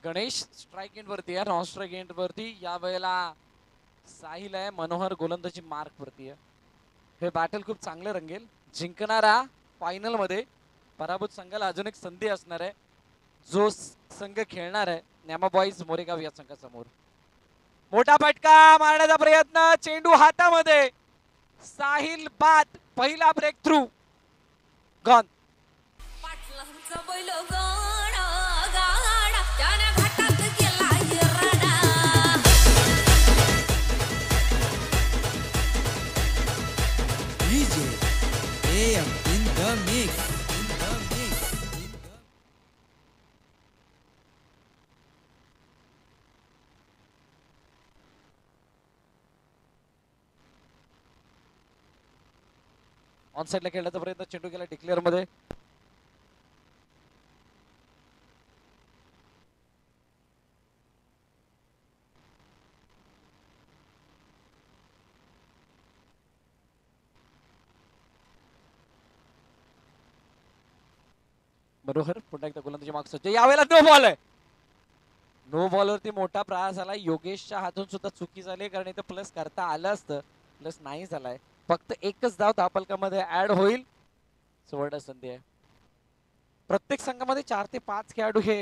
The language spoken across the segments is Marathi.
गणेश स्ट्राइक एंड वरती आहे, नॉन स्ट्राइक एंड वरती या वेळेला साहिल आहे, मनोहर गोलंदाजी मार्क वरती आहे. हे बॅटल खूप चांगलं रंगेल. जिंकणारा फायनल मध्ये, पराभूत संघाला अजून एक संधी असणार आहे. जो संघ खेळणार आहे न्यामा बॉईज मोरेगाव या संघासमोर. मोठा फटका मारण्याचा प्रयत्न, चेंडू हातामध्ये, साहिल बाद, पहिला break through, gone. in the mix. On साइडला खेळण्याचा प्रयत्न, चेंडू गेला डिक्लेअर मध्ये. मनोहर पुन्हा एकदा गोलंदाजी मार्क सज्ज. यावेळेला नो बॉल आहे. नो बॉल वरती मोठा प्रहार झाला. योगेशच्या हातून सुद्धा चुकी झाली, कारण इथं प्लस करता आलं असतं, प्लस नाही झालाय. फक्त एकच धाव धापलकामध्ये ऍड होईल. सुवर्ण संधी आहे. प्रत्येक संघामध्ये 4 ते 5 खेळाडू हे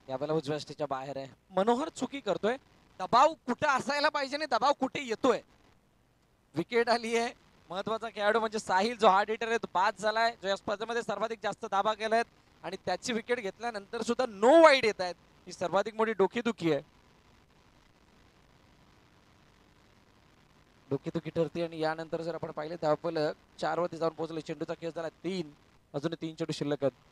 यावेळेला उजव्या स्टेजच्या बाहेर आहे. मनोहर चुकी करतोय. दबाव कुठे असायला पाहिजे आणि दबाव कुठे येतोय. विकेट आली आहे. महत्वाचा खेळाडू म्हणजे साहिल, जो हार्ड हिटर आहे, तो बाद झालाय, जो या स्पर्धेमध्ये सर्वाधिक जास्त धाबा केलाय, आणि त्याची विकेट घेतल्यानंतर सुद्धा नो वाईड येत आहेत. ही सर्वाधिक मोठी डोकेदुखी आहे. डोकेदुखी ठरते. आणि यानंतर जर आपण पाहिले धावफलक 4 वरती जाऊन पोहोचले. चेंडूचा केस झाला 3, अजून 3 चेंडू शिल्लक आहेत.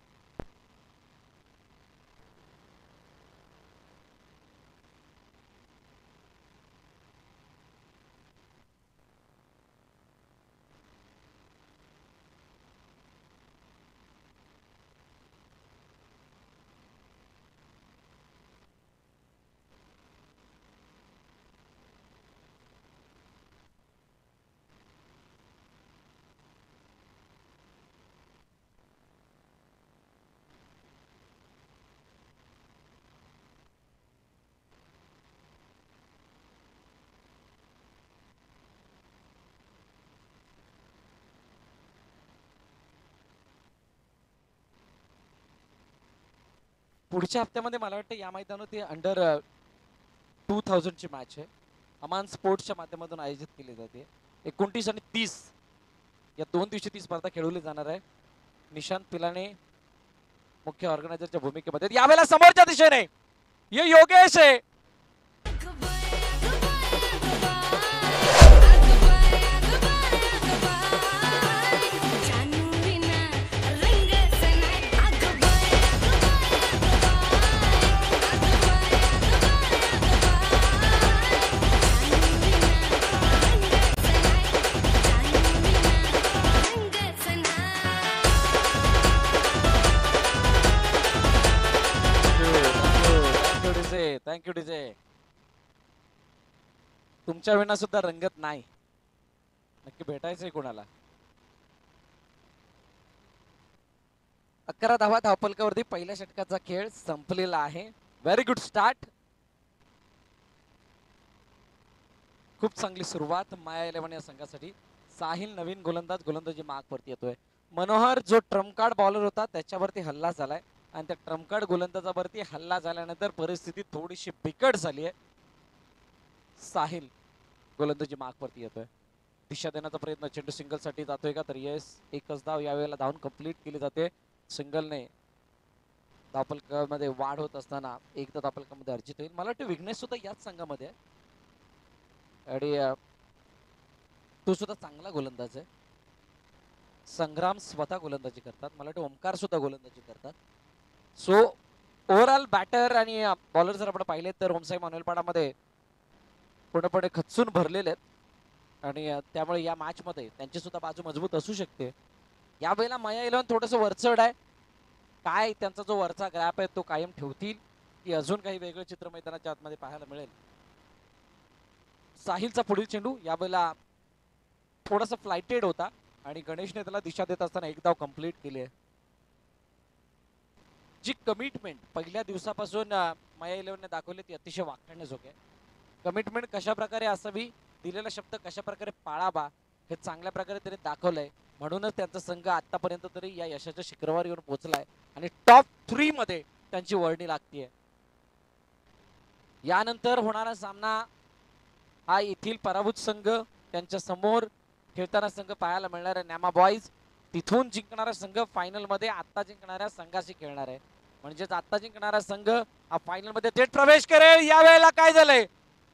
पुढच्या हप्त्यामध्ये मला वाटतं या मैदानात अंडर 2000 ची मॅच आहे. अमान स्पोर्ट्सच्या माध्यमातून आयोजित केली जाते. 29 आणि 30 या 2 दिवशी ती स्पर्धा खेळवली जाणार आहे. निशांत पिलाने मुख्य ऑर्गनायझरच्या भूमिकेमध्ये. यावेळेला समोरच्या दिशेने ये योगेश आहे. Thank you DJ. तुमच्या विना सुद्धा रंगत नाही. नक्की भेटायचंय कोणाला. 11 धावा धावपलकावरती पहिल्या षटकाचा खेळ संपलेला आहे. Very good start. खूप चांगली सुरुवात माया 11 या संघासाठी. साहिल नवीन गोलंदाज, गोलंदाजी मार्क वरती येतोय. मनोहर जो ट्रम्प कार्ड बॉलर होता त्याच्यावरती हल्ला झालाय, आणि त्या ट्रम्प कार्ड गोलंदाजावरती हल्ला झाल्यानंतर परिस्थिती थोडीशी बिकट झाली आहे. साहिल गोलंदाजी मार्क वरती येतोय. दिशा देण्याचा प्रयत्न, चेंडू सिंगल साठी जातोय का, तर येस, एकच धाव यावेळेला धावून कंप्लीट केली जाते. सिंगलने धावपलकामध्ये वाढ होत असताना एकदा धावपलकामध्ये अर्जित होईल. मला वाटतं विघ्नेश सुद्धा याच संघामध्ये आहे, आणि तो सुद्धा चांगला गोलंदाज आहे. संग्राम स्वतः गोलंदाजी करतात. मला वाटतं ओमकार सुद्धा गोलंदाजी करतात. सो ओव्हरऑल बॅटर आणि बॉलर जर आपण पाहिले तर ओमसाई मानुएलपाडामध्ये पूर्णपणे खचून भरलेले आहेत, आणि त्यामुळे या मॅच मध्ये त्यांची सुद्धा बाजू मजबूत असू शकते. यावेळेला माया 11 थोडंसं वरचढ आहे. काय त्यांचा जो वरचा ग्रॅप आहे तो कायम ठेवतील की अजून काही वेगळं चित्र मैदानाच्या आतमध्ये पाहायला मिळेल. साहिलचा पुढील चेंडू यावेळेला थोडासा फ्लाइटेड होता आणि गणेशने त्याला दिशा देत असताना एक धाव कंप्लीट केली आहे. जी कमिटमेंट पहिल्या दिवसापासून माया 11ने दाखवली ती अतिशय वाखाणण्याजोगी आहे. कमिटमेंट कशा प्रकारे असावी, दिलेला शब्द कशा प्रकारे पाळावा हे चांगल्या प्रकारे त्यांनी दाखवलंय. म्हणूनच त्यांचा संघ आतापर्यंत तरी या यशाच्या शिखरावर येऊन पोहोचलाय आणि टॉप 3 मध्ये त्यांची वर्णी लागतीये. यानंतर होणारा सामना हा येथील पराभूत संघ त्यांच्या समोर खेळताना संघ पाहायला मिळणार आहे न्यामा बॉईज. तिथून जिंकणारा संघ फायनल मध्ये आता जिंकणाऱ्या संघाशी खेळणार आहे. म्हणजेच आता जिंकणारा संघ हा फायनल मध्ये थेट प्रवेश करेल. यावेळेला काय झालंय,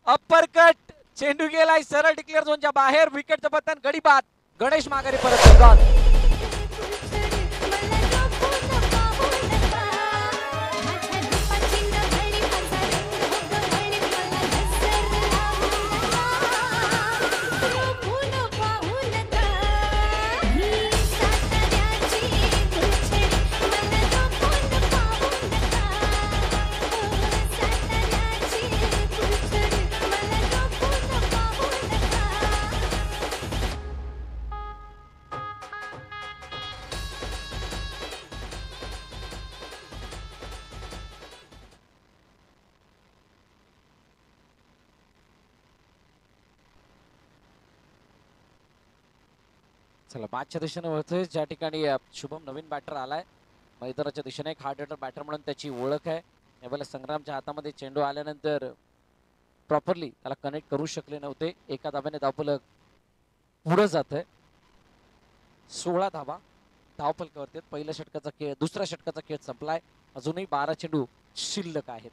अप्पर कट चेंडू गेलाय सरळ डिक्लेअर झोनच्या बाहेर. विकेटचं पतन, गडी बाद. गणेश माघारी परत येतात. चला मॅचच्या दिशेने वळतोय. ज्या ठिकाणी शुभम नवीन बॅटर आलाय मैदानाच्या दिशेने. एक हार्ड हिटर बॅटर म्हणून त्याची ओळख आहे. यावेळेला संग्रामच्या हातामध्ये चेंडू आल्यानंतर प्रॉपरली त्याला कनेक्ट करू शकले नव्हते. एका धाब्याने धावफलक पुढे जात आहे. 16 धावा धावफलकावरती. पहिल्या षटकाचा खेळ, दुसऱ्या षटकाचा खेळ संपलाय. अजूनही 12 चेंडू शिल्लक आहेत.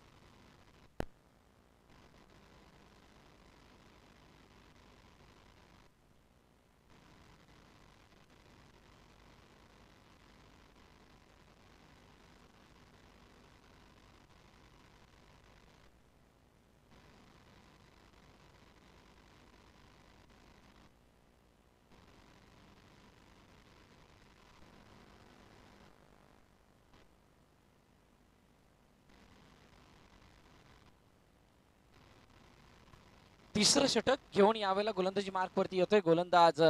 तिसरं षटक घेऊन यावेळेला गोलंदाजी मार्क वरती येतोय गोलंदाज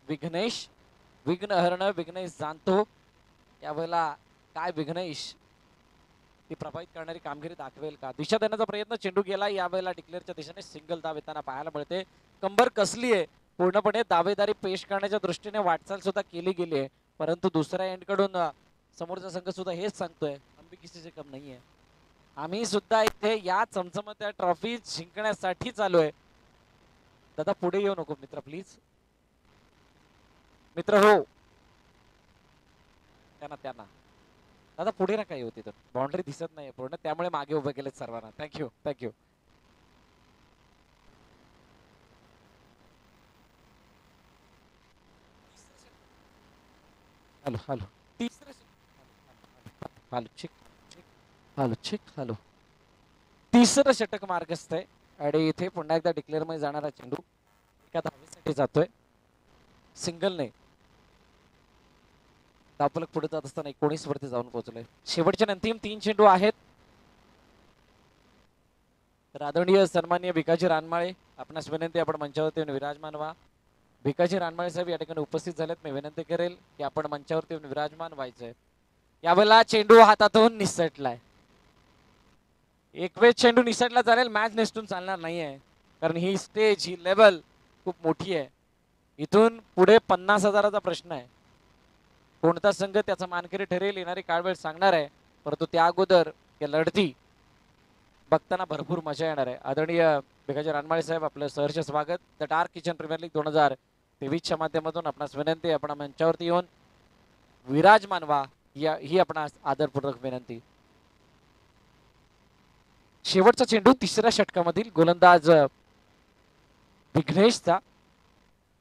विघ्नेश. विघ्नहरण विघ्नेश जाणतो. यावेळेला काय विघ्नेश ती प्रभावित करणारी कामगिरी दाखवेल का? दिशा देण्याचा प्रयत्न, चेंडू गेला. यावेळेला डिक्लेअरच्या दिशेने सिंगल धाव येताना पाहायला मिळते. कंबर कसली आहे, पूर्णपणे दावेदारी पेश करण्याच्या दृष्टीने वाटचाल सुद्धा केली गेली आहे. परंतु दुसऱ्या एंड कडून समोरचा संघ सुद्धा हेच सांगतोय हम भी किसी से कम नहीं है. आम्ही सुद्धा इथे या चमचमत्या ट्रॉफी जिंकण्यासाठी चालू आहे. दादा पुढे येऊ नको मित्र प्लीज. मित्र हो त्यांना दादा पुढे ना काय होती तर बाउंड्री दिसत नाही पूर्ण, त्यामुळे मागे उभे केले सर्वांना. Thank you thank you. हॅलो हॅलो तिसरं हॅलो चिक हॅलो चिक हॅलो. तिसरं षटक मार्गस्थ आहे आणि इथे पुन्हा एकदा डिक्लेअर मध्ये जाणारा चेंडू एका धावेसाठी जातोय. सिंगल नाही धावफलक पुढे जात असताना 19 वरती जाऊन पोहोचलोय. शेवटचे अंतिम 3 चेंडू आहेत. आदरणीय सन्माननीय भिकाजी रानमाळे आपणास विनंती आपण मंचावरती येऊन विराजमान व्हा. भिकाजी रानमाळे साहेब या ठिकाणी उपस्थित झालेत. मी विनंती करेल की आपण मंचावरती येऊन विराजमान व्हायचंय. यावेळेला चेंडू हातातून निसटलाय. एक वेळ चेंडू निसटला चालेल, मॅच नेसटून चालणार नाहीये. कारण ही स्टेज ही लेवल खूप मोठी आहे. इथून पुढे 50,000चा प्रश्न आहे. कोणता संघ त्याचा मानकरी ठरेल येणारी काळवेळ सांगणार आहे. परंतु त्या अगोदर या लढती बघताना भरपूर मजा येणार आहे. आदरणीय भिकाजी रानमाळे साहेब आपलं सहर्ष स्वागत. The dark kitchen premier league 2023च्या माध्यमातून आपणास विनंती आपण मंचावरती येऊन विराजमान व्हा ही आपणास आदरपूर्वक विनंती. शेवटचा चेंडू तिसऱ्या षटकामधील गोलंदाज विघ्नेशचा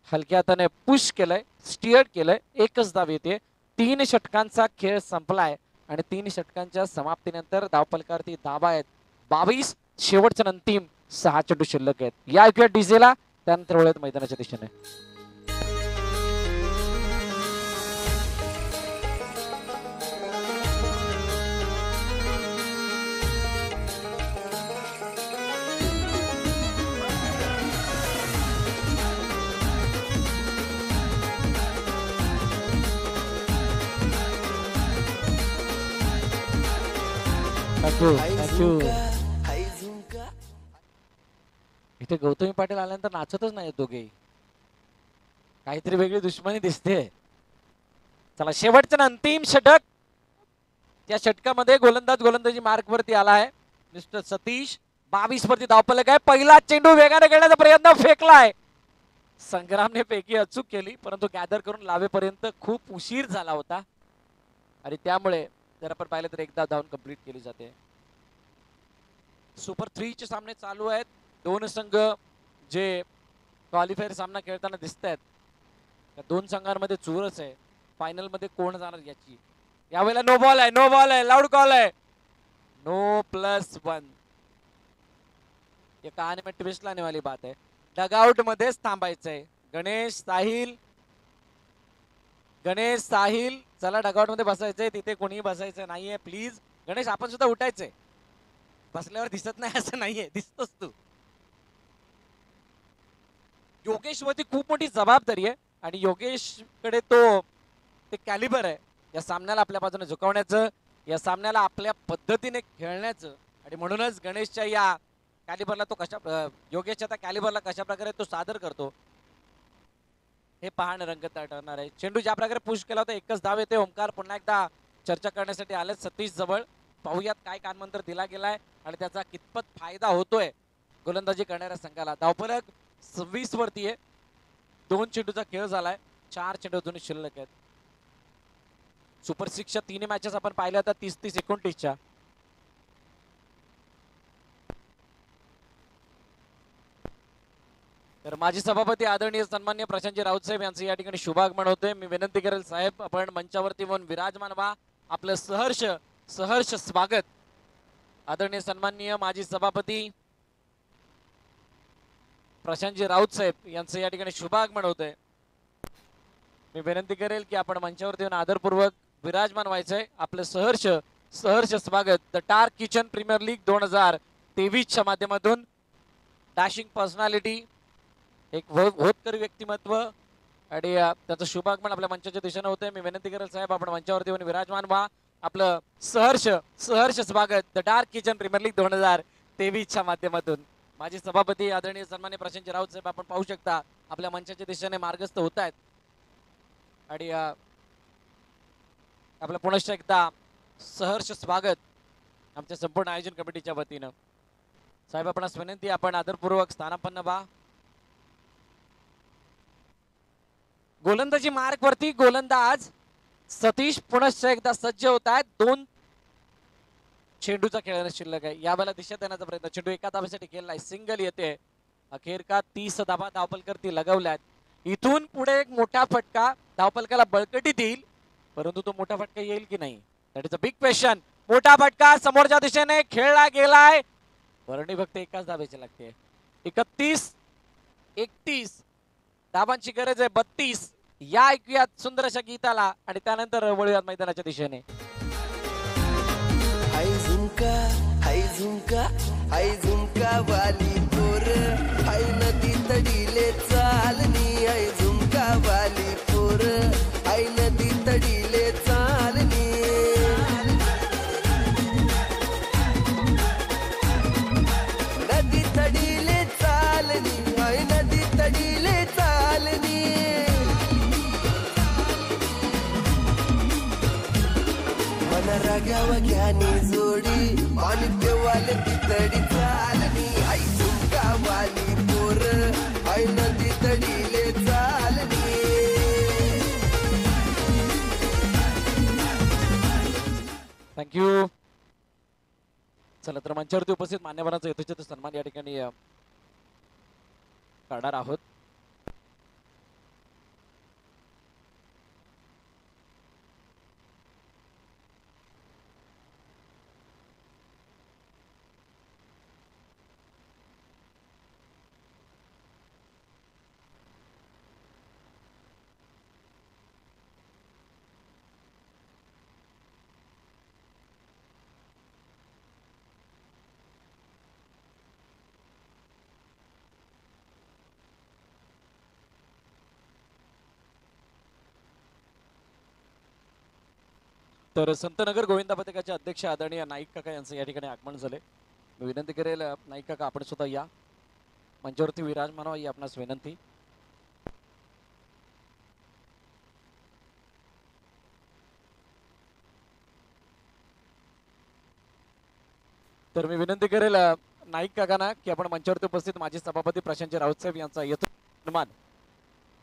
हलक्या हाताने पुश केलंय, स्टिअर्ड केलंय. एकच धाव येते. 3 षटकांचा खेळ संपलाय आणि 3 षटकांच्या समाप्तीनंतर धावफलकावरती धावा आहेत 22. शेवटच्या अंतिम 6 चेंडू शिल्लक आहेत. या ऐकूया डीजेला, त्यानंतर वळूयात मैदानाच्या दिशेने. Thank you thank you. इथे गौतमी पाटील आल्यानंतर नाचतच नाही दोघे, काहीतरी वेगळी दुश्मनी दिसते. चला शेवटचं अंतिम षटक. त्या षटकामध्ये गोलंदाजी मार्क वरती आला आहे मिस्टर सतीश. 22 वरती धावफलक आहे. पहिला चेंडू वेगाने खेळण्याचा प्रयत्न फेकलाय. संग्रामने पैकी अचूक केली, परंतु गॅदर करून लावेपर्यंत खूप उशीर झाला होता आणि त्यामुळे जर आपण पाहिलं तर एकदा धावून कंप्लीट केली जाते. सुपर 3 चे सामने चालू आहेत. दोन संघ जे क्वालिफायर सामना खेळताना दिसत आहेत, त्या दोन संघांमध्ये चुरस आहे. फायनल मध्ये कोण जाणार याची. यावेळेला नो बॉल आहे, नो बॉल आहे, लाऊड कॉल आहे. नो +1. ये कहाणी में ट्विस्ट लाने वाली बात है. डगआउट मध्येच थांबायचंय. गणेश साहिल चला डगआउट मध्ये बसायचंय. तिथे कोणीही बसायचं नाहीये प्लीज. गणेश आपण सुद्धा उठायचंय. बसल्यावर दिसत नाही असं नाहीये, दिसतोस तू. योगेश वरती खूप मोठी जबाबदारी आहे आणि योगेश कडे तो ते कॅलिबर आहे या सामन्याला आपल्या बाजूने झुकवण्याचं, या सामन्याला आपल्या पद्धतीने खेळण्याचं. आणि म्हणूनच गणेशच्या या कॅलिबरला तो योगेशच्या त्या कॅलिबरला कशा प्रकारे तो सादर करतो हे पाहणं रंगत ठरणार आहे. चेंडू ज्या प्रकारे पुश केला होता, एकच धाव येते. ओमकार पुन्हा एकदा चर्चा करण्यासाठी आले सतीश जवळ. पाहूयात काय कानमंत्र दिला गेलाय आणि त्याचा कितपत फायदा होतोय गोलंदाजी करणाऱ्या संघाला. धावफलक 26 वरती आहे. 2 चेंडूचा खेळ झालाय. 4 चेंडू अजून शिल्लक आहेत. सुपर 6च्या 3 मॅचेस आपण पाहिल्या तर 30-30-29च्या. तर माजी सभापती आदरणीय सन्मान्य प्रशांतजी राऊत साहेब यांचं या ठिकाणी शुभागमन होते. मी विनंती करेल साहेब आपण मंचावरती येऊन विराजमान व्हा. आपलं सहर्ष स्वागत. आदरणीय सन्माननीय माजी सभापती प्रशांतजी राऊत साहेब यांचं या ठिकाणी शुभागमन होतंय. मी विनंती करेल की आपण मंचावरती येऊन आदरपूर्वक विराजमान व्हायचंय. आपलं सहर्ष स्वागत. The dark kitchen premier league 2023च्या माध्यमातून डॅशिंग पर्सनॅलिटी, एक होतकरी व्यक्तिमत्व आणि त्याचं शुभागमन आपल्या मंचाच्या दिशेने होतंय. मी विनंती करेल साहेब आपण मंचावरती येऊन विराजमान व्हा. आपलं सहर्ष स्वागत. The dark kitchen premier league 2023च्या माध्यमातून. माजी सभापती आदरणीय सन्मान्य प्रशांतजी राऊत साहेब आपण पाहू शकता आपल्या मंचाच्या दिशेने मार्गस्थ होत आहेत. आणि आपलं पुनश्च एकदा सहर्ष स्वागत आमच्या संपूर्ण आयोजन कमिटीच्या वतीनं. साहेब आपणास विनंती आपण आदरपूर्वक स्थानापन्न व्हा. गोलंदाजी मार्क वरती गोलंदाज सतीश पुनश्च एकदा सज्ज होत आहेत. 2 चेंडूचा खेळ शिल्लक आहे. यावेळेला दिशा देण्याचा प्रयत्न. चेंडू एका धावेसाठी केलाय. सिंगल येते. अखेर का 30 धावा धावपलकरती लगवल्यात. इथून पुढे एक मोठा फटका धावपलकाला बळकटी देईल, परंतु तो मोठा फटका येईल की नाही that is a big question. मोठा फटका समोरच्या दिशेने खेळला गेलाय. वर्णी फक्त एकाच धावेची लागते. 31 धावांची गरज आहे. 32. या ऐकूयात सुंदर अशा गीताला आणि त्यानंतर वळूयात मैदानाच्या दिशेने. हाय झुमका वाली पोर, हाय नदी तडीले चालनी. हाय झुमका वाली पोर, हाय नदी तडीले चालनी. नदी तडीले चालनी, हाय नदी तडीले चालनी. मन रागावा घ्यानी जोडी, पाणी पेवाले तितडी चालनी. आई झुमका वाली पोर, आई नदी तडीले चालनी. थँक्यू. चला तर मंचावरती उपस्थित मान्यवरांचा यथोचित सन्मान या ठिकाणी करणार आहोत. तर संतनगर गोविंदा पथकाचे अध्यक्ष आदरणीय नाईक काका यांचं या ठिकाणी आगमन झाले. मी विनंती करेल नाईक काका आपण सुद्धा या मंचावरती विराजमान व्हा ही आपणास विनंती. तर मी विनंती करेल नाईक काकांना की आपण मंचावरती उपस्थित माजी सभापती प्रशांत राऊत साहेब यांचा येतो सन्मान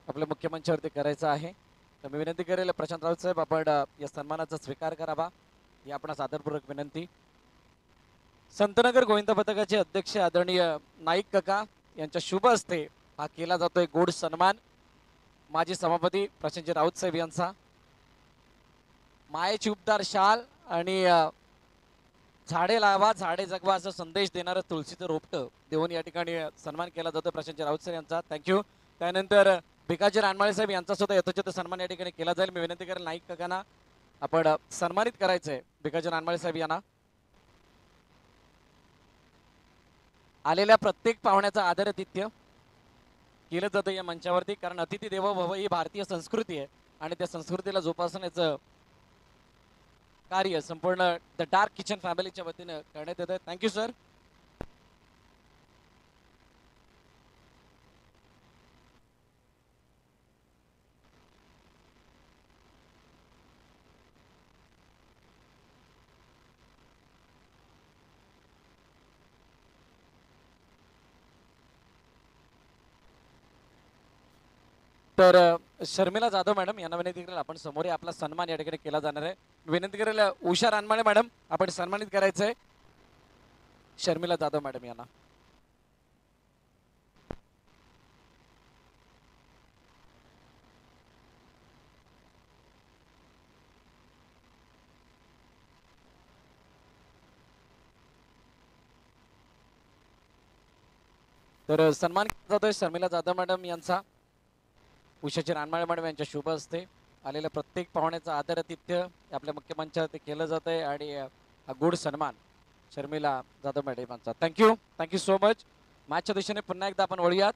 आपल्या मुख्य मंचावरती करायचा आहे. तर मी विनंती करेल प्रशांत राऊत साहेब आपण या सन्मानाचा स्वीकार करावा ही आपणास आदरपूर्वक विनंती. संतनगर गोविंदा पथकाचे अध्यक्ष आदरणीय नाईक काका यांच्या शुभ हस्ते हा केला जातोय गोड सन्मान. माजी सभापती प्रशांत राऊत साहेब यांचा मायेची उपदार शाल आणि झाडे लावा झाडे जगवा असा संदेश देणारं तुळशीचं रोपटं देऊन या ठिकाणी सन्मान केला जातो प्रशांत राऊत साहेब यांचा. थँक्यू. त्यानंतर भिकाजी रानमाळे साहेब यांचा सुद्धा यथोचित सन्मान या ठिकाणी केला जाईल. मी विनंती करेल नाईक काकांना आपण सन्मानित करायचंय भिकाजी रानमाळे साहेब यांना. आलेल्या प्रत्येक पाहुण्याचं आदरातिथ्य केलं जातं या मंचावरती, कारण अतिथी देवो भव ही भारतीय संस्कृती आहे आणि त्या संस्कृतीला जोपासण्याचं कार्य संपूर्ण द डार्क किचन फॅमिलीच्या वतीनं करण्यात येतं. Thank you sir. तर शर्मिला जाधव मॅडम यांना विनंती करेल आपण समोर आपला सन्मान या ठिकाणी केला जाणार आहे. विनंती करेल उषा रानमाळे मॅडम आपण सन्मानित करायचंय शर्मिला जाधव मॅडम यांना. तर सन्मान केला जातोय शर्मिला जाधव मॅडम यांचा उषाची रानमाळे मॅडम यांच्या शुभ हस्ते. आलेल्या प्रत्येक पाहुण्याचं आदरातिथ्य आपल्या मुख्य मंचावरती केलं जात आहे आणि हा गोड सन्मान शर्मिला जाधव मॅडम यांचा. थँक्यू. Thank you so much. मॅचच्या दिशेने पुन्हा एकदा आपण वळूयात.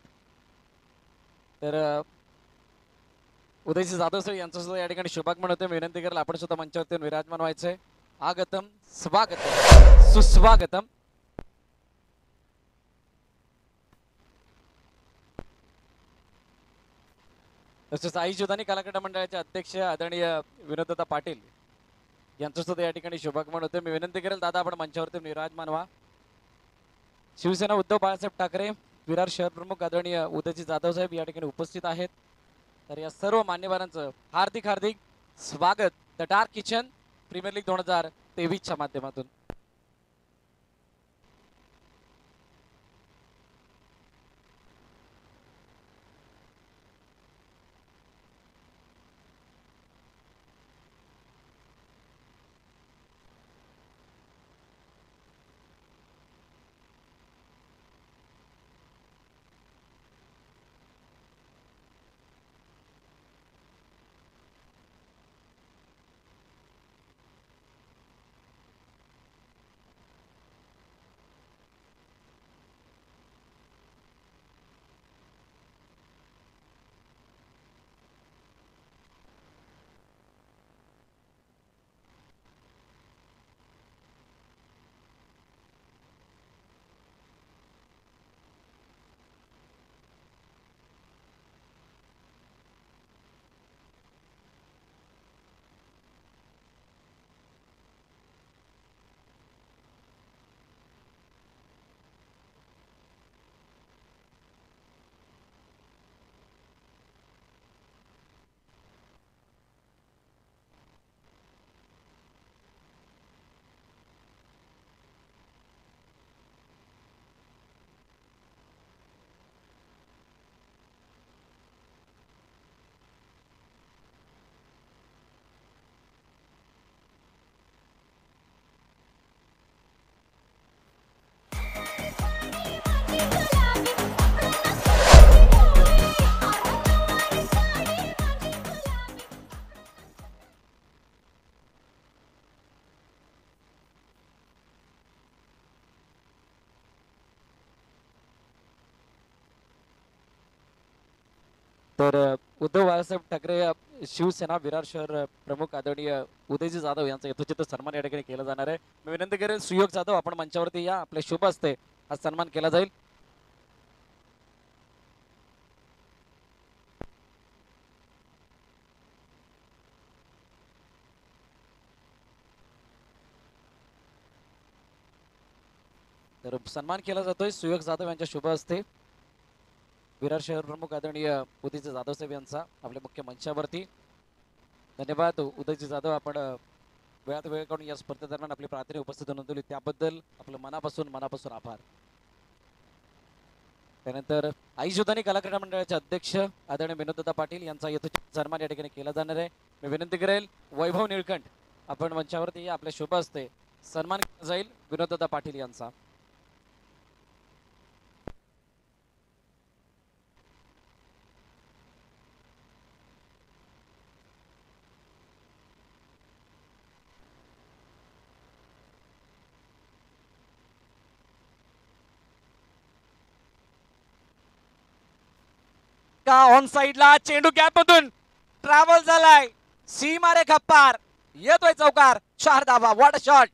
तर उदयजी जाधव सर यांचं सुद्धा या ठिकाणी शुभागमन होते. विनंती करेल आपण सुद्धा मंचावरती विराजमान व्हायचंय. आगतम स्वागतम सुस्वागतम. तसेच आई जुदानी कलाकार मंडळाचे अध्यक्ष आदरणीय विनोददादा पाटील यांचं सुद्धा या ठिकाणी शुभागमन होते. मी विनंती करेल दादा आपण मंचावरती विराजमान व्हा. शिवसेना उद्धव बाळासाहेब ठाकरे विरार शहर प्रमुख आदरणीय उदयजी जाधव साहेब या ठिकाणी उपस्थित आहेत. तर या सर्व मान्यवरांचं हार्दिक हार्दिक स्वागत the dark kitchen premier league 2023च्या माध्यमातून. तर उद्धव बाळासाहेब ठाकरे शिवसेना विरार शहर प्रमुख आदरणीय उदयजी जाधव यांचा यथोचित सन्मान या ठिकाणी केला जाणार आहे. मी विनंती करेल सुयोग जाधव आपण मंचावरती या, आपले शुभ हस्ते हा सन्मान केला जाईल. तर सन्मान केला जातोय सुयोग जाधव यांच्या शुभ हस्ते. विरार शहर प्रमुख आदरणीय उदयजी जाधव साहेब यांचा आपल्या मुख्य मंचावरती. धन्यवाद उदयजी जाधव, आपण वेळात वेळ काढून या स्पर्धेदरम्यान आपली प्रार्थना उपस्थित नोंदवली त्याबद्दल आपलं मनापासून आभार. त्यानंतर आई जुदानी कला क्रीडा मंडळाचे अध्यक्ष आदरणीय विनोददादा पाटील यांचा यथोचित सन्मान या ठिकाणी केला जाणार आहे. मी विनंती करेल वैभव निळकंठ आपण मंचावरती या, आपल्या शुभ हस्ते सन्मान केला जाईल विनोददादा पाटील यांचा. का ऑन साइडला चेंडू गॅप मधून ट्रॅव्हल झालाय, सी मारे खप्पार, येतोय चौकार, 4 धावा. What a shot.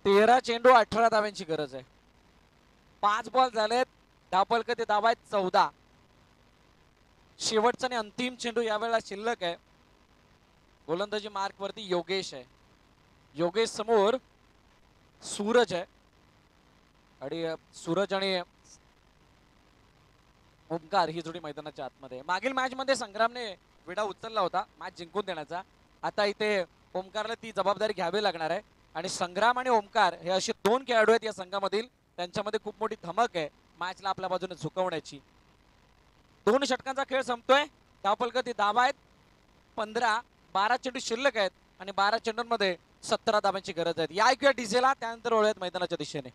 तेरा चेंडू 18 धाव्यांची गरज आहे. 5 बॉल झालेत, धावफलक ते धावा आहेत 14. शेवटचा आणि अंतिम चेंडू यावेळेला शिल्लक आहे. गोलंदाजी मार्क वरती योगेश आहे. योगेश समोर सूरज आहे आणि सूरज आणि ओमकार ही जोडी मैदानाच्या आतमध्ये. मागील मॅच मध्ये संग्रामने विडा उचलला होता मॅच जिंकून देण्याचा. आता इथे ओमकारला ती जबाबदारी घ्यावी लागणार आहे आणि संग्राम आणि ओमकार हे असे 2 खेळाडू आहेत या संघामधील, त्यांच्यामध्ये खूप मोठी धमक आहे मॅचला आपल्या बाजूने झुकवण्याची. 2 षटकांचा खेळ संपतोय, धावफलक ती धावा आहेत 15. 12 चेंडू शिल्लक आहेत आणि 12 चेंडूंमध्ये 17 धावांची गरज आहे. या ऐकूया डीजेला, त्यानंतर वळूयात मैदानाच्या दिशेने.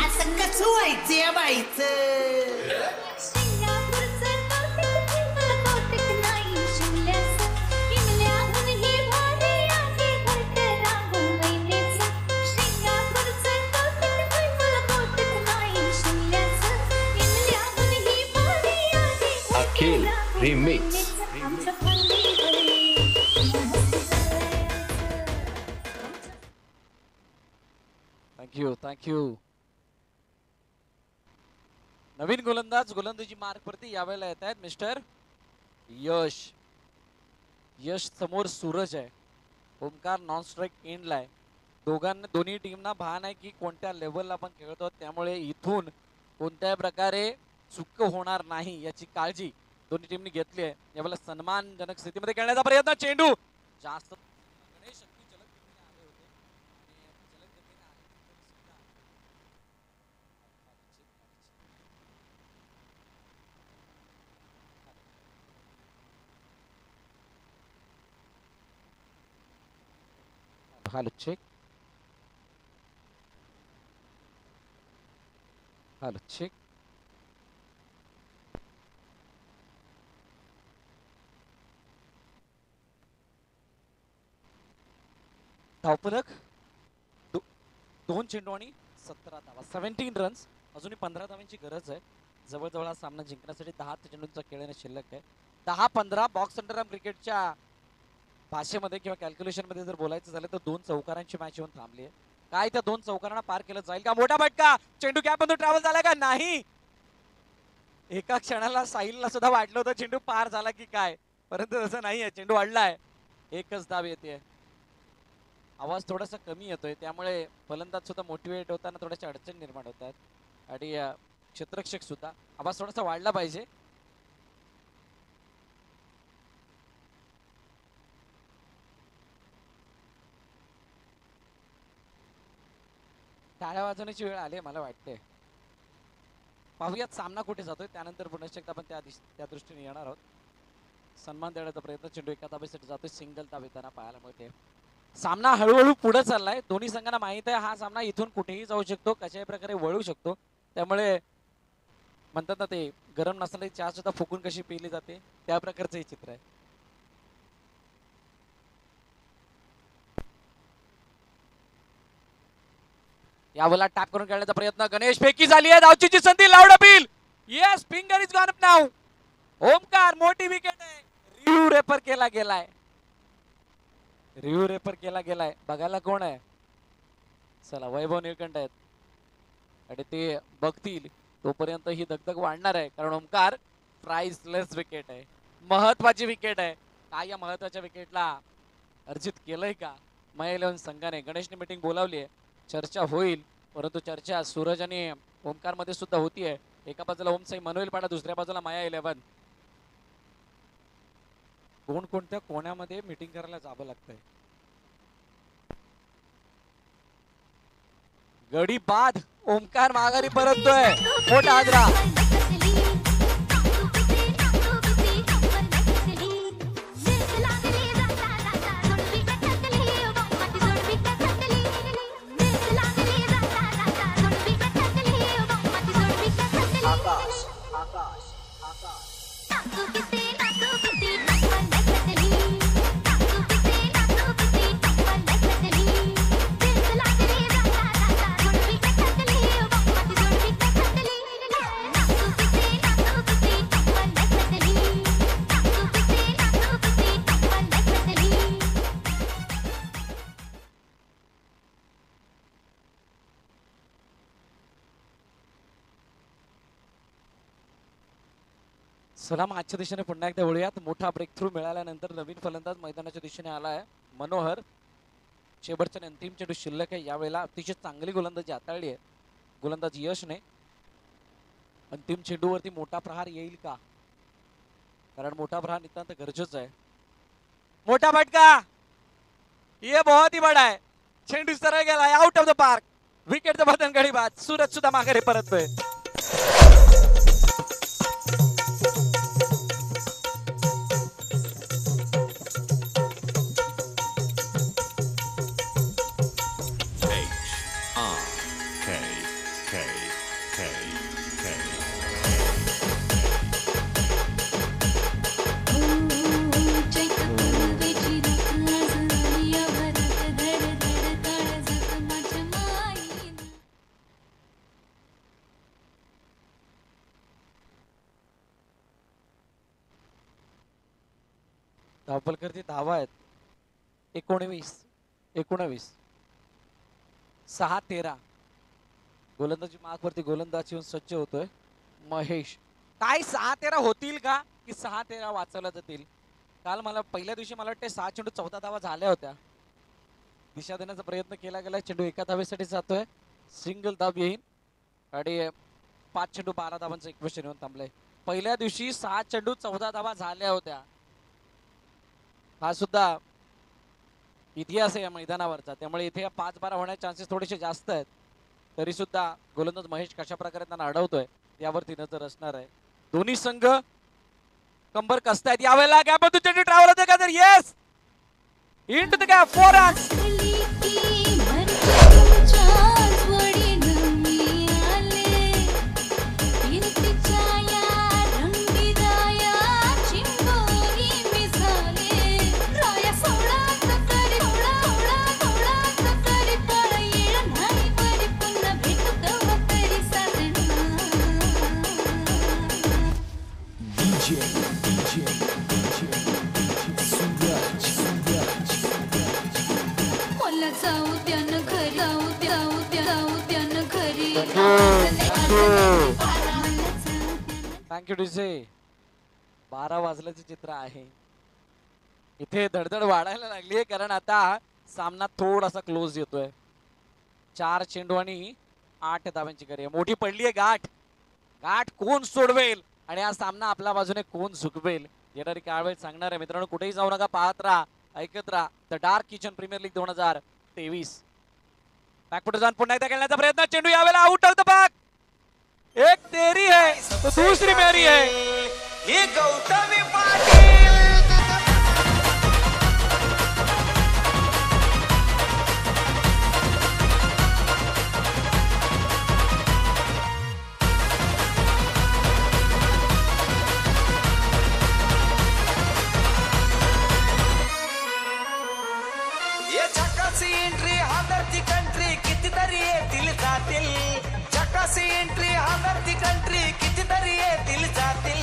असं कसं व्हायचं बाईचं. Kill Remix. थँक्यू. नवीन गोलंदाजी मार्क वरती यावेळेला येत आहेत मिस्टर यश. यश समोर सूरज आहे. ओमकार नॉन स्ट्राईक एंडला आहे. दोन्ही टीमना भान आहे की कोणत्या लेवलला आपण खेळतो, त्यामुळे इथून कोणत्याही प्रकारे चूक होणार नाही याची काळजी दोन्ही टीमनी घेतली आहे. यावेळेला सन्मानजनक स्थितीमध्ये खेळण्याचा प्रयत्न, चेंडू जास्त Hello check. धावफलक 2 चेंडू आणि 17 धावा, 17 रन्स. अजूनही 15 धावांची गरज आहे. जवळजवळ हा सामना जिंकण्यासाठी 10 चेंडूंचा खेळ येणे शिल्लक आहे. 10-15 बॉक्स अंडर क्रिकेटच्या भाषेमध्ये किंवा कॅल्क्युलेशन मध्ये जर बोलायचं झालं तर 2 चौकारांची मॅच येऊन थांबली आहे. काय त्या 2 चौकारांना पार केलं जाईल का? मोठा फटका, चेंडू गॅप मधून ट्रॅव्हल झाला का? नाही. एका क्षणाला साहिलला सुद्धा वाटलं होतं चेंडू पार झाला की काय, परंतु तसं नाहीये. चेंडू अडलाय, एकच धाव येते. आवाज थोडासा कमी येतोय, त्यामुळे फलंदाज सुद्धा मोटिवेट होताना थोड्याशा अडचण निर्माण होतात आणि क्षेत्ररक्षक सुद्धा. आवाज थोडासा वाढला पाहिजे. टाळ्या वाजवण्याची वेळ आली आहे मला वाटते. पाहूयात सामना कुठे जातोय, त्यानंतर पुन्हा एकदा आपण त्या दृष्टीने येणार आहोत. सन्मान देण्याचा प्रयत्न, चेंडू एका धावेसाठी जातोय, सिंगल धाव येताना पाहायला मिळते. सामना हळूहळू पुढे चाललाय. दोन्ही संघांना माहित आहे हा सामना इथून कुठेही जाऊ शकतो, कशाही प्रकारे वळू शकतो. त्यामुळे म्हणतात ना ते गरम नसलेली चहा सुद्धा फुकून कशी पिली जाते त्या प्रकारचं हे चित्र आहे. यावेळेला टॅप करून खेळण्याचा प्रयत्न, गणेश फेकी झाली आहे, धावचीची संधी, लावडा बिल, yes, finger is gone up now. Omkar, मोठी विकेट आहे. रिव्ह्यू रेफर केला गेलाय, रिव्ह्यू रेफर केला गेलाय. बघायला कोण आहे? चला, वैभव निळकंठ आहेत आणि ते बघतील तोपर्यंत ही दगदग वाढणार आहे, कारण ओमकार प्राइसलेस विकेट आहे, महत्वाची विकेट आहे. काय या महत्वाच्या विकेटला अर्जित केलंय का महा संघाने? गणेशने मीटिंग बोलावली आहे, चर्चा होईल, परंतु चर्चा सूरज आणि ओमकार मध्ये सुद्धा होतीये. एका बाजूला ओम साई मनोईल पाडा, दुसऱ्या बाजूला माया 11. कोण कोणत्या कोण्यामध्ये मीटिंग करायला जावं लागतंय. गडी बाद, ओमकार माघारी परततोय, मोठा आदरा. सलाम, आजच्या दिशेने पुन्हा एकदा वळूयात. मोठा ब्रेक थ्रू मिळाल्यानंतर नवीन फलंदाज मैदानाच्या दिशेने आलाय मनोहर. शेवटच्या अंतिम चेंडू शिल्लक आहे. यावेळेला अतिशय चांगली गोलंदाजी हाताळली आहे गोलंदाज यशने. अंतिम चेंडूवरती मोठा प्रहार येईल का? कारण मोठा प्रहार नितांत गरजेचा आहे. मोठा फटका, ये बहुत ही बडा है. चेंडू सरळ गेलाय, आउट ऑफ द पार्क. विकेटचं बदन गडी बाद. सूरज सुद्धा माघारी परततोय. धावपलकरती धावा आहेत 19 6-13. गोलंदाजी मार्कवरती गोलंदाज येऊन सज्ज होतोय महेश. काय 6-13 होतील का की 6-13 वाचवल्या जातील? काल मला पहिल्या दिवशी मला वाटते 6 चेंडू 14 धावा झाल्या होत्या. दिशा देण्याचा प्रयत्न केला गेला. चेंडू एका धावेसाठी जातोय, सिंगल धाव येईल आणि 5 चेंडू 12 धावांचं इक्वेशन येऊन थांबलंय. पहिल्या दिवशी 6 चेंडू 14 धावा झाल्या होत्या. हा सुद्धा इतिहास आहे या मैदानावरचा. त्यामुळे इथे 5-12 होण्याचे चान्सेस थोडेसे जास्त आहेत. तरी सुद्धा गोलंदाज महेश कशा प्रकारे त्यांना अडवतोय यावरती नजर असणार आहे. दोन्ही संघ कंबर कसतायत. यावेळेला गॅप चेंडू ट्रॅव्हल होते का? तर yes, into the gap, 4 runs. Thank you DJ. 12 वाजल्याचे चित्र आहे. इथे धडधड वाढायला लागली आहे, कारण आता सामना थोडासा क्लोज येतोय. 4 चेंडू आणि 8 धावांची गरी आहे. मोठी पडली आहे गाठ कोण सोडवेल आणि हा सामना आपल्या बाजूने कोण झुकवेल येणारी काळवेळ सांगणार आहे. मित्रांनो, कुठेही जाऊ नका, पाहत राहा, ऐकत राहा the dark kitchen premier league 2023. Back foot जाऊन पुन्हा एकदा खेळण्याचा प्रयत्न, चेंडू यावेळेला आउट ऑफ द पार्क. एक तेरी है तो दूसरी मेरी है. ही गौतमी पाटील. ये झकासी एंट्री हादरती कंट्री कितीतरी येतील जातील. झकासी एंट्री हादरती कंट्री कितीतरी येतील जातील.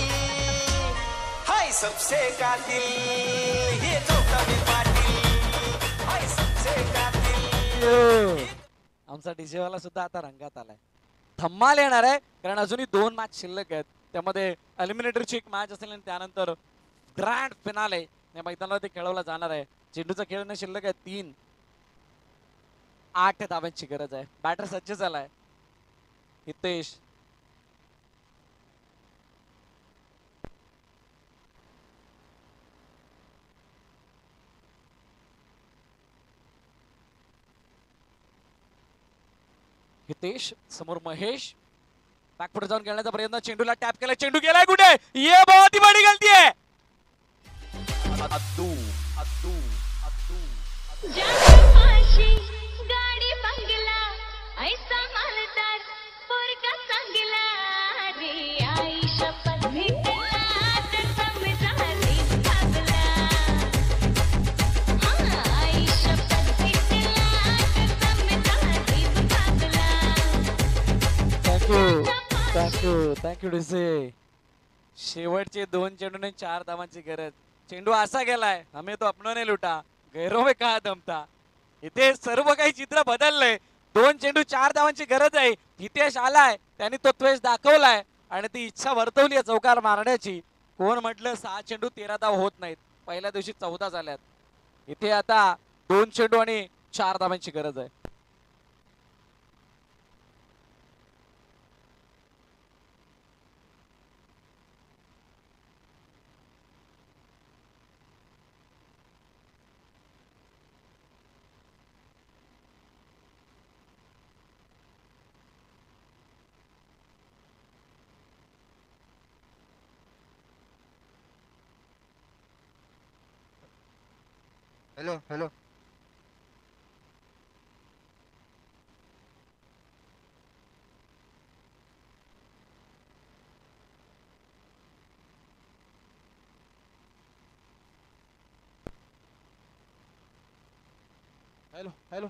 हाय सबसे कातिल ये गौतमी पाटील. हाय सबसे कातिल. आमचा डीजे वाला सुद्धा आता रंगात आलाय. धम्माल येणार आहे कारण अजूनही 2 मॅच शिल्लक आहेत. त्यामध्ये एलिमिनेटरची एक मॅच असेल आणि त्यानंतर ग्रँड फिनाले या मैदानावर खेळवला जाणार आहे. चेंडूचा खेळणं शिल्लक आहे 3. 8 धाव्यांची गरज आहे. बॅटर सज्ज झालाय हितेश. हितेश समोर महेश. बॅकफुट जाऊन खेळण्याचा प्रयत्न, चेंडूला टॅप केला, चेंडू गेलाय कुठे. ये बहुत ही बड़ी गलती है. अद्दू अद्दू अद्दू गाडी बंगला ऐसा मालदार पोरगा चांगला रे. आई शपथ भेटला तर समजा रे भागला. आई शपथ भेटला तर समजा रे भागला. Thank you DC. शेवटचे 2 चेंडूने 4 धावांची गरज. चेंडू असा गेलाय, हमें तो अपनों ने लुटा, गैरों में कहा दम था. इथे सर्व काही चित्र बदललंय. 2 चेंडू 4 धावांची गरज आहे. हितेश आलाय, त्याने तो त्वेष दाखवलाय आणि ती इच्छा वर्तवली आहे चौकार मारण्याची. कोण म्हटलं 6 चेंडू 13 धाव होत नाहीत. पहिल्या दिवशी 14 झाल्यात. इथे आता 2 चेंडू आणि 4 धावांची गरज आहे. Hello hello. Hello hello.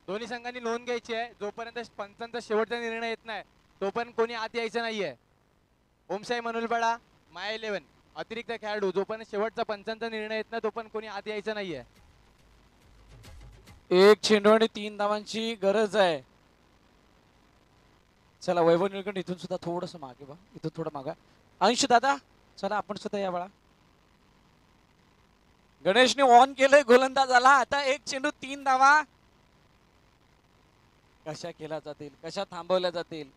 दोन्ही संघांनी नोंद घ्यायची आहे. जोपर्यंत पंचांचा शेवटचा निर्णय येत नाही तोपर्यंत कोणी आत यायचं नाहीये. ओमसाई मनुलपाडा माया 11 अतिरिक्त खेळाडू, जोपर्यंत शेवटचा पंचांचा निर्णय येत नाही तोपर्यंत कोणी आत यायचं नाहीये. 1 चेंडू आणि 3 धावांची गरज आहे. चला वैभव निळकंठ इथून सुद्धा थोडस मागे बा. इथून थोडं मागा. अंश दादा चला आपण सुद्धा या बाळा. गणेशने ऑन केलंय गोलंदाजाला. आता 1 चेंडू 3 धावा कशा केल्या जातील, कशा थांबवल्या जातील.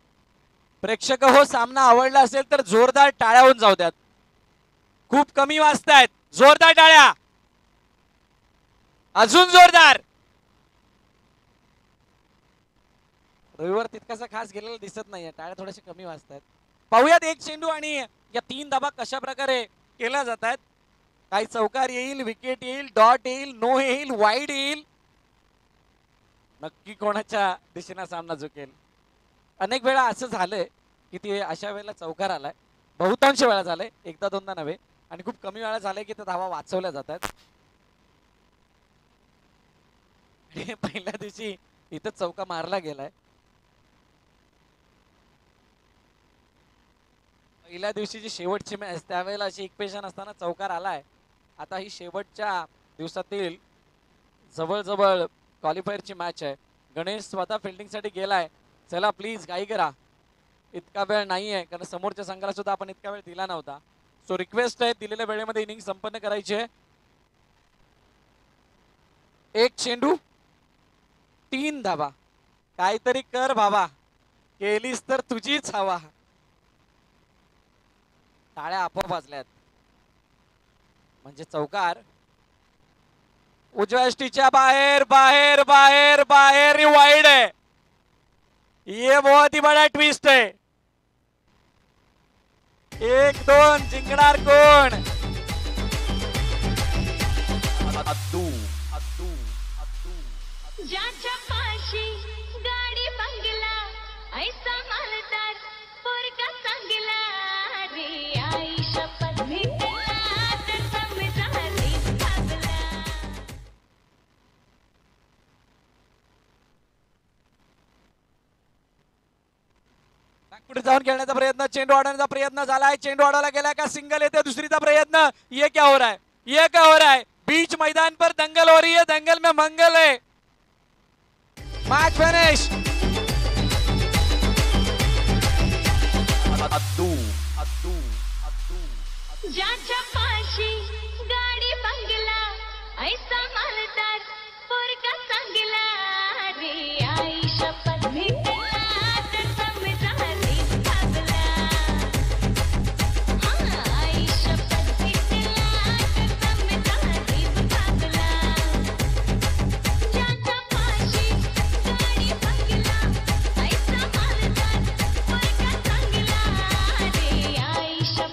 प्रेक्षक हो, सामना आवडला असेल तर जोरदार टाळ्या होऊन जाऊ द्यात. खूप कमी वाजतायत. जोरदार टाळ्या, अजून जोरदार. रविवार तितकासा खास गेलेला दिसत नाहीये. टाळ्या थोड्याशा कमी वाजतायत. पाहूयात 1 चेंडू आणि या 3 धाबा कशा प्रकारे केल्या जात आहेत. काही चौकार येईल, विकेट येईल, डॉट येईल, नो येईल, वाईड येईल. नक्की कोणाच्या दिशेने सामना झुकेल. अनेक वेळा असं झालंय की ते अशा वेळेला चौकार आलाय. बहुतांश वेळा झालंय, एकदा दोनदा नव्हे. आणि खूप कमी वेळा झालंय की त्या धावा वाचवल्या जातात. पहिल्या दिवशी इथं चौका मारला गेलाय. पहिल्या दिवशीची शेवटची मॅच त्यावेळेला अशी एकपेशन असताना चौकार आलाय. आता ही शेवटच्या दिवसातील जवळजवळ क्वालिफायरची मॅच आहे. गणेश स्वतः फिल्डिंगसाठी गेलाय. चला प्लीज घाई करा, इतका वेळ नाहीये कारण समोरच्या संघाला सुद्धा आपण इतका वेळ दिला नव्हता. सो रिक्वेस्ट आहे दिलेल्या वेळेमध्ये इनिंग संपन्न करायची आहे. 1 चेंडू 3 धावा. काहीतरी कर बाबा, केलीस तर तुझीच हवा. टाळ्या आपोआप वाजल्यात म्हणजे चौकार उजव्या यष्टीच्या बाहेर बाहेर बाहेर बाहेर वाइड है, ये बहुत ही बड़ा ट्विस्ट है. 1-2 जिंकणार कोण? ज्याच्या पाशी गाडी बंगला ऐसा मालदार पोरगा चांगला रे आई शपथ भेटला तर समजा रे भागला. पुढे जाऊन खेळण्याचा प्रयत्न, चेंडू अडवण्याचा प्रयत्न झालाय. चेंडू अडवला गेला का सिंगल येते, दुसरीचा प्रयत्न. ये क्या हो रहा है, ये क्या हो रहा है? बीच मैदान पर दंगल हो रही है, दंगल में मंगल है. Match finish. ज्याच्या